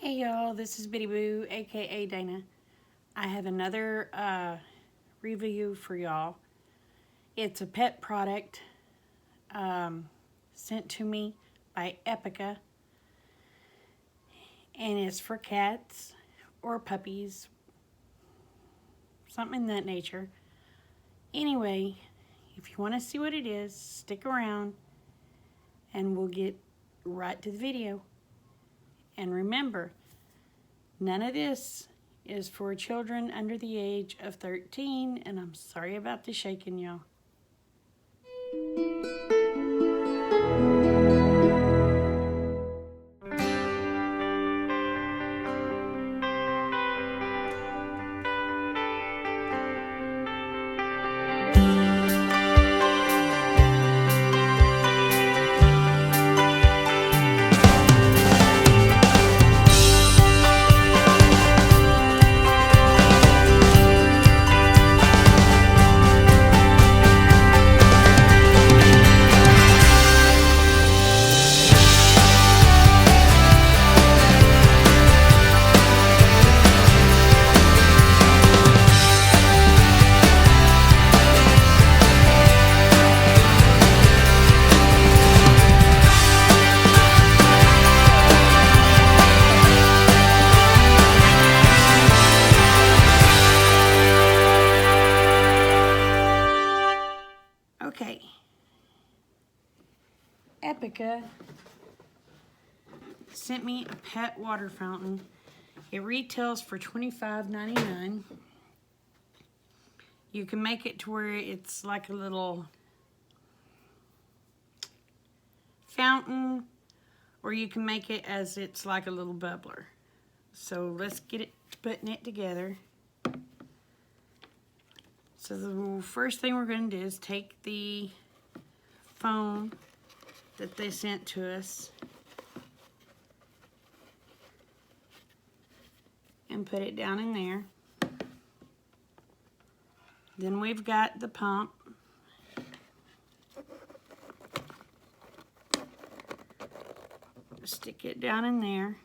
Hey y'all, this is Bitty Boo, aka Dana. I have another review for y'all. It's a pet product sent to me by Epica, and it's for cats or puppies, something in that nature. Anyway, if you want to see what it is, stick around and we'll get right to the video. And remember, none of this is for children under the age of 13, and I'm sorry about the shaking, y'all. Okay, Epica sent me a pet water fountain. It retails for $25.99. You can make it to where it's like a little fountain, or you can make it as it's like a little bubbler. So let's get it putting it together. So the first thing we're going to do is take the foam that they sent to us and put it down in there. Then we've got the pump. Stick it down in there.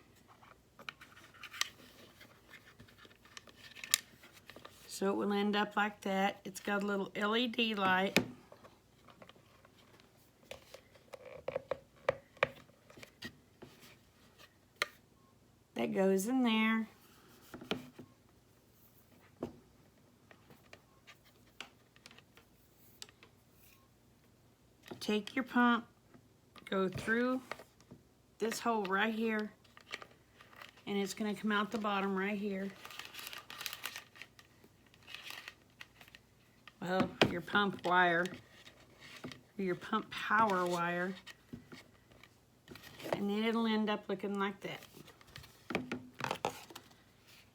So it will end up like that. It's got a little LED light. That goes in there. Take your pump, go through this hole right here, and it's going to come out the bottom right here. Well, your pump wire, or your pump power wire, and then it'll end up looking like that.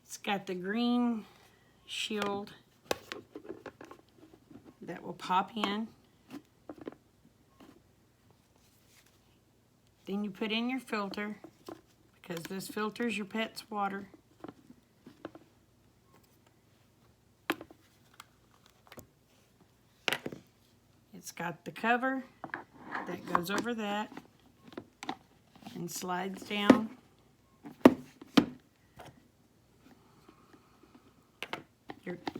It's got the green shield that will pop in. Then you put in your filter, because this filters your pet's water. It's got the cover that goes over that and slides down.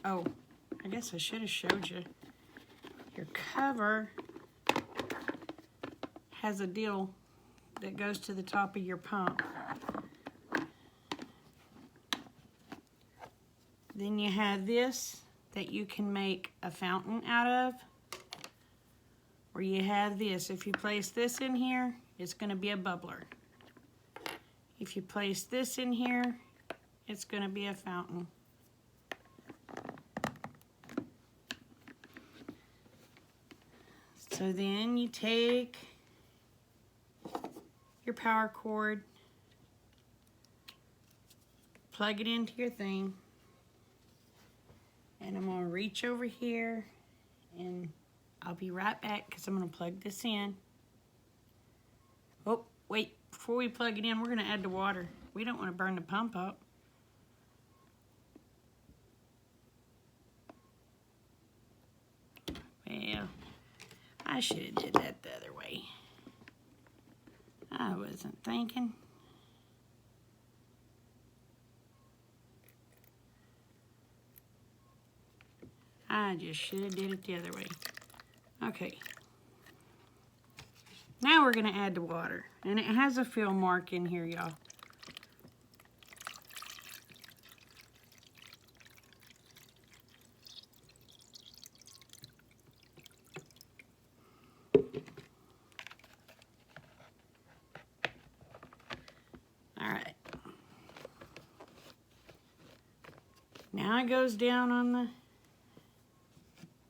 Oh, I guess I should have showed you. Your cover has a deal that goes to the top of your pump. Then you have this that you can make a fountain out of. Or you have this. If you place this in here, it's going to be a bubbler. If you place this in here, it's going to be a fountain. So then you take your power cord, plug it into your thing, and I'm going to reach over here, and I'll be right back because I'm going to plug this in. Oh, wait, before we plug it in, we're going to add the water. We don't want to burn the pump up. Well, I should have did that the other way. I wasn't thinking. I just should have did it the other way. Okay. Now we're going to add the water. And it has a fill mark in here, y'all. Alright. Now it goes down on the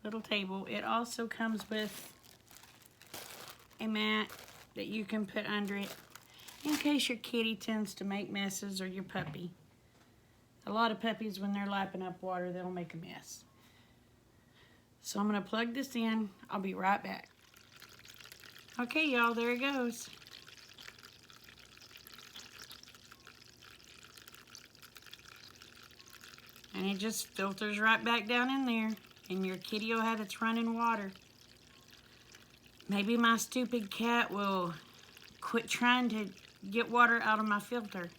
little table. It also comes with a mat that you can put under it in case your kitty tends to make messes, or your puppy. A lot of puppies, when they're lapping up water, they'll make a mess. So I'm going to plug this in. I'll be right back. Okay, y'all, there it goes. And it just filters right back down in there, and your kitty will have its running water. Maybe my stupid cat will quit trying to get water out of my filter,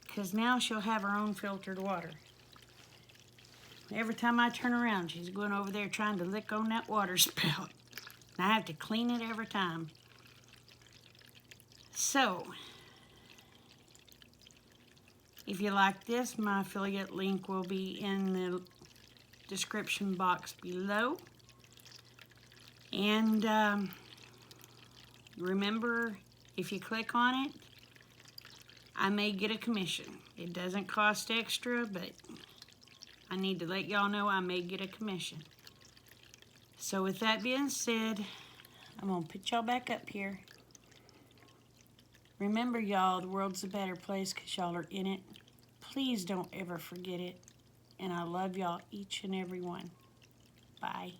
because now she'll have her own filtered water. Every time I turn around, she's going over there trying to lick on that water spout. And I have to clean it every time. So, if you like this, my affiliate link will be in the description box below. And remember, if you click on it, I may get a commission. It doesn't cost extra, but I need to let y'all know I may get a commission. So with that being said, I'm going to put y'all back up here. Remember, y'all, the world's a better place because y'all are in it. Please don't ever forget it. And I love y'all, each and every one. Bye.